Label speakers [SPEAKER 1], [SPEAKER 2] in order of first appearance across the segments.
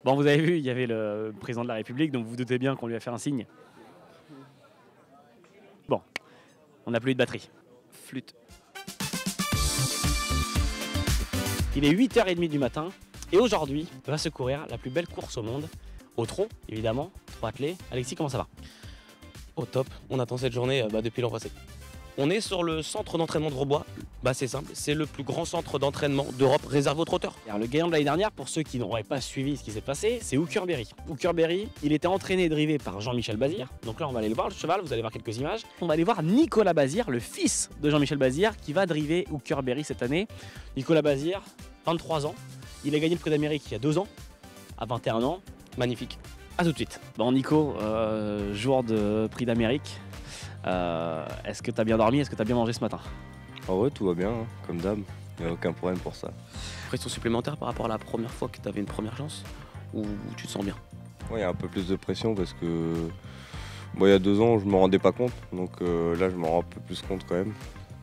[SPEAKER 1] Bon, vous avez vu, il y avait le président de la République, donc vous vous doutez bien qu'on lui a fait un signe. Bon, on n'a plus eu de batterie. Flûte. Il est 8h30 du matin et aujourd'hui va se courir la plus belle course au monde, au trot évidemment, trot attelé. Alexis, comment ça va?
[SPEAKER 2] Au top, on attend cette journée depuis l'an passé. On est sur le centre d'entraînement de Grosbois. C'est simple, c'est le plus grand centre d'entraînement d'Europe réservé aux trotteurs.
[SPEAKER 1] Alors, le gagnant de l'année dernière, pour ceux qui n'auraient pas suivi ce qui s'est passé, c'est Hooker Berry. Hooker Berry, il était entraîné et drivé par Jean-Michel Bazir. Donc là, on va aller le voir, le cheval, vous allez voir quelques images. On va aller voir Nicolas Bazir, le fils de Jean-Michel Bazir, qui va driver Hooker Berry cette année. Nicolas Bazir, 23 ans. Il a gagné le Prix d'Amérique il y a 2 ans, à 21 ans.
[SPEAKER 2] Magnifique.
[SPEAKER 1] A tout de suite. Bon, Nico, jour de Prix d'Amérique. Est-ce que tu as bien dormi? Est-ce que tu as bien mangé ce matin?
[SPEAKER 3] Ah ouais, tout va bien, hein, comme d'hab. Il n'y a aucun problème pour ça.
[SPEAKER 2] Pression supplémentaire par rapport à la première fois que tu avais une première chance ou tu te sens bien?
[SPEAKER 3] Ouais, il y a un peu plus de pression parce que il y a 2 ans, je ne me rendais pas compte. Donc là, je me rends un peu plus compte quand même.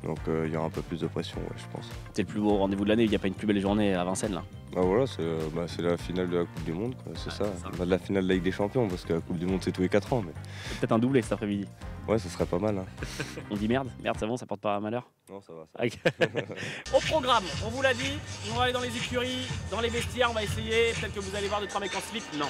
[SPEAKER 3] Donc il y aura un peu plus de pression, ouais, je pense.
[SPEAKER 1] C'est le plus beau rendez-vous de l'année, il n'y a pas une plus belle journée à Vincennes là.
[SPEAKER 3] Bah voilà, c'est la finale de la Coupe du Monde, c'est ça. De la finale de la Ligue des Champions, parce que la Coupe du Monde c'est tous les 4 ans. Mais...
[SPEAKER 1] Peut-être un doublé cet après-midi.
[SPEAKER 3] Ouais, ça serait pas mal. Hein.
[SPEAKER 1] On dit merde? Merde, c'est bon, ça porte pas malheur?
[SPEAKER 3] Non, ça va. Ça va.
[SPEAKER 1] Okay. Au programme, on vous l'a dit, on va aller dans les écuries, dans les vestiaires, on va essayer. Peut-être que vous allez voir 2-3 mecs en slip. Non.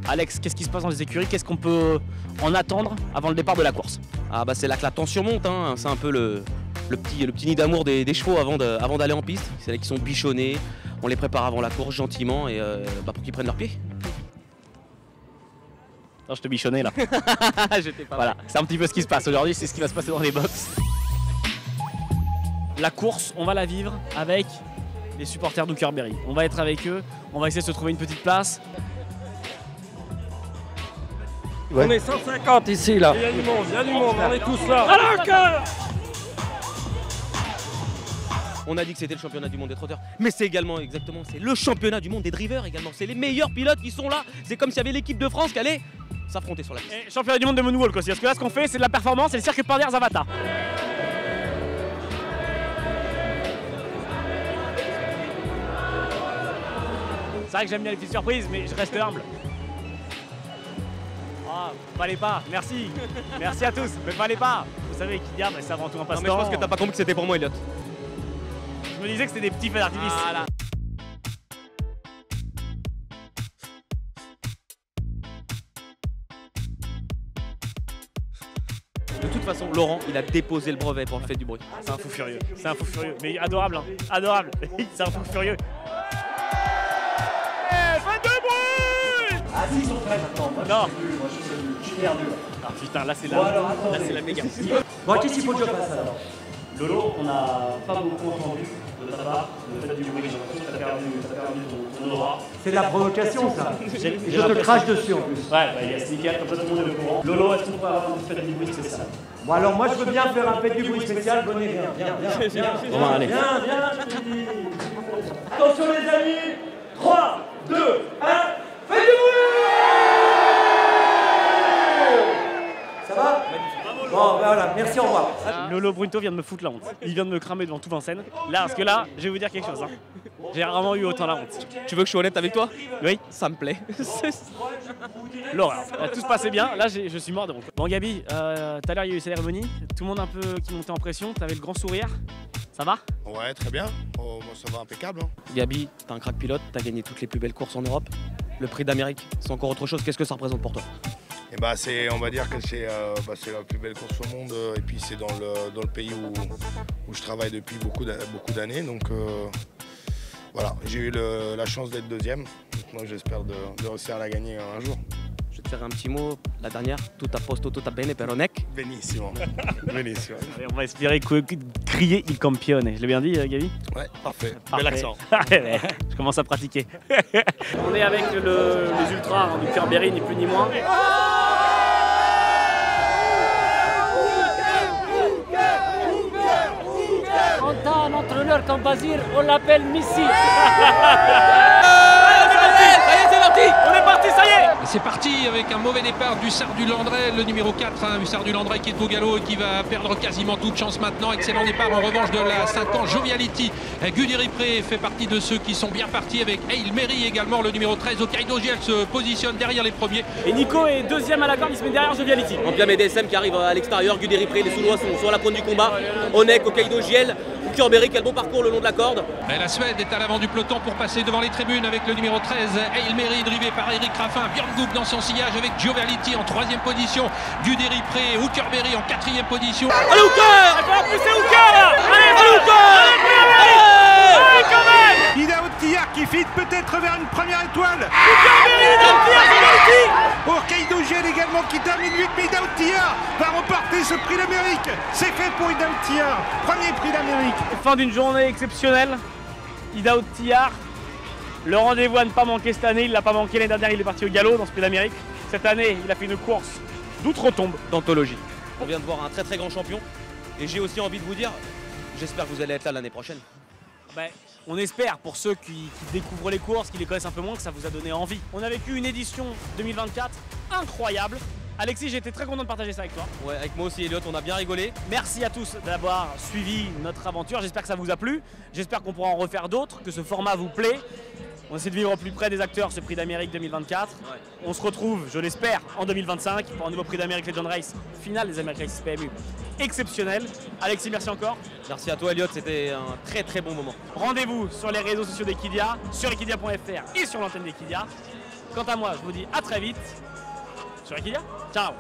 [SPEAKER 1] Alex, qu'est-ce qui se passe dans les écuries? Qu'est-ce qu'on peut en attendre avant le départ de la course?
[SPEAKER 2] Ah c'est là que la tension monte, hein. C'est un peu le petit nid d'amour des chevaux avant d'aller en piste. C'est là qu'ils sont bichonnés, on les prépare avant la course gentiment et pour qu'ils prennent leur pied.
[SPEAKER 1] Non, je te bichonnais là. Voilà, c'est un petit peu ce qui se passe aujourd'hui, c'est ce qui va se passer dans les box. La course, on va la vivre avec les supporters d'Hooker Berry. On va être avec eux, on va essayer de se trouver une petite place.
[SPEAKER 4] Ouais. On est 150 ici là. Il y a du monde, on est tous là. Alors que...
[SPEAKER 2] On a dit que c'était le championnat du monde des trotteurs, mais c'est également c'est le championnat du monde des drivers également. C'est les meilleurs pilotes qui sont là. C'est comme s'il y avait l'équipe de France qui allait s'affronter sur la piste.
[SPEAKER 1] Et championnat du monde de moonwalk aussi, parce que là ce qu'on fait c'est de la performance, c'est le circuit par Zavata. C'est vrai que j'aime bien les petites surprises, mais je reste humble. Oh, fallait pas, merci. Merci à tous, mais fallait pas. Vous savez, Kidia, c'est avant tout un passe-temps.
[SPEAKER 2] Non mais je pense que t'as pas compris que c'était pour moi, Elliot.
[SPEAKER 1] Je me disais que c'était des petits feux d'artifice.
[SPEAKER 2] Voilà. De toute façon, Laurent, il a déposé le brevet pour le fait du bruit.
[SPEAKER 1] C'est un fou furieux, mais adorable, hein. Adorable. C'est un fou furieux. Faites du bruit!
[SPEAKER 5] Ah si, ils sont prêts maintenant.
[SPEAKER 1] Non.
[SPEAKER 5] Moi je suis perdu.
[SPEAKER 1] Ah putain, là c'est la,
[SPEAKER 5] Bon,
[SPEAKER 1] c'est la méga.
[SPEAKER 5] Bon, qu'est-ce qu'il faut que je fasse alors?
[SPEAKER 1] Lolo, on n'a pas beaucoup entendu de ta part le fait du bruit. J'ai l'impression que t'as perdu ton aura.
[SPEAKER 5] C'est de la provocation ça. Je te crache dessus en plus.
[SPEAKER 1] Ouais, il y a ce nickel, comme ça tout le monde est au courant. Lolo, est-ce qu'on peut avoir une fête du bruit spécial?
[SPEAKER 5] Bon alors moi je veux bien faire un fête du bruit spécial. Venez, viens.
[SPEAKER 1] Bon, allez.
[SPEAKER 5] Viens, je te dis. Attention les amis. 3, 2, 1, fête du bruit! Ça va? Bon, ben voilà, merci, au revoir.
[SPEAKER 1] Lolo Brunto vient de me foutre la honte. Il vient de me cramer devant tout Vincennes. Là, parce que là, je vais vous dire quelque chose. Hein. J'ai rarement eu autant la honte.
[SPEAKER 2] Tu veux que je sois honnête avec toi?
[SPEAKER 1] Oui.
[SPEAKER 2] Ça me plaît.
[SPEAKER 1] L'horreur. Tout se passait bien. Là, je suis mort de honte. Bon, Gabi, tout à l'heure, il y a eu cérémonie. Tout le monde un peu qui montait en pression. T'avais le grand sourire. Ça va?
[SPEAKER 6] Ouais, très bien. Oh, moi, ça va impeccable. Hein.
[SPEAKER 2] Gabi, t'es un crack pilote, t'as gagné toutes les plus belles courses en Europe. Le Prix d'Amérique, c'est encore autre chose. Qu'est-ce que ça représente pour toi?
[SPEAKER 6] Et bah, on va dire que c'est la plus belle course au monde. Et puis c'est dans le pays où je travaille depuis beaucoup d'années. Donc voilà, j'ai eu la chance d'être deuxième. Moi, j'espère de réussir à la gagner un jour.
[SPEAKER 2] Je vais te faire un petit mot. La dernière, tout a posto, tout a bene, pero nec.
[SPEAKER 6] Benissimo. Benissimo.
[SPEAKER 1] On va espérer crier il campione. Je l'ai bien dit, Gabi?
[SPEAKER 6] Ouais, parfait.
[SPEAKER 1] Bel accent. Je commence à pratiquer. On est avec les ultras hein, d'Hooker Berry, ni plus ni moins.
[SPEAKER 7] On a un entraîneur comme Bazir, on l'appelle Missy.
[SPEAKER 1] On est parti, ça y est!
[SPEAKER 4] C'est parti.
[SPEAKER 8] parti avec un mauvais départ d'Hussard du Landrais, le numéro 4, hein, Hussard du Landrais qui est au galop et qui va perdre quasiment toute chance maintenant. Excellent départ en revanche de la 5 ans Joviality. Guderipré fait partie de ceux qui sont bien partis avec Hail Mary également, le numéro 13. Hokkaido GL se positionne derrière les premiers.
[SPEAKER 1] Et Nico est deuxième à la corde, il se met derrière Joviality.
[SPEAKER 2] Ampiam et DSM qui arrivent à l'extérieur, Guderipré, les Soulois sont sur la pointe du combat. Onek, Hokkaido GL, Ukurberry, quel bon parcours le long de la corde.
[SPEAKER 8] Et la Suède est à l'avant du peloton pour passer devant les tribunes avec le numéro 13, Hail Mary, drivé par Eric Raffin. Björn Goop dans son sillage avec Joviality en 3e position. Guderipré, Ukurberry en 4e position.
[SPEAKER 2] Allez Uker!
[SPEAKER 1] Il faut pousser Uker là.
[SPEAKER 2] Allez Uker!
[SPEAKER 1] Allez quand même.
[SPEAKER 9] Ida Ottillard qui file peut-être vers une première étoile. Hokkaido GL également qui termine 8, mais Ida Ottillard va remporter ce prix d'Amérique. C'est fait pour Ida Ottillard, premier prix d'Amérique.
[SPEAKER 1] Fin d'une journée exceptionnelle. Ida Ottillard, le rendez-vous à ne pas manquer cette année. Il ne l'a pas manqué l'année dernière, il est parti au galop dans ce prix d'Amérique. Cette année, il a fait une course d'outre-tombe.
[SPEAKER 2] D'anthologie. On vient de voir un très très grand champion. Et j'ai aussi envie de vous dire, j'espère que vous allez être là l'année prochaine.
[SPEAKER 1] Ben, on espère pour ceux qui découvrent les courses, qui les connaissent un peu moins, que ça vous a donné envie. On a vécu une édition 2024 incroyable. Alexis, j'ai été très content de partager ça avec toi.
[SPEAKER 2] Ouais, avec moi aussi Elliot, on a bien rigolé.
[SPEAKER 1] Merci à tous d'avoir suivi notre aventure. J'espère que ça vous a plu. J'espère qu'on pourra en refaire d'autres, que ce format vous plaît. On essaie de vivre au plus près des acteurs ce prix d'Amérique 2024. Ouais. On se retrouve, je l'espère, en 2025 pour un nouveau prix d'Amérique Legend Race, finale des American Race PMU. Exceptionnel. Alexis, merci encore.
[SPEAKER 2] Merci à toi Elliot, c'était un très très bon moment.
[SPEAKER 1] Rendez-vous sur les réseaux sociaux d'Equidia, sur equidia.fr et sur l'antenne d'Equidia. Quant à moi, je vous dis à très vite sur Equidia. Ciao.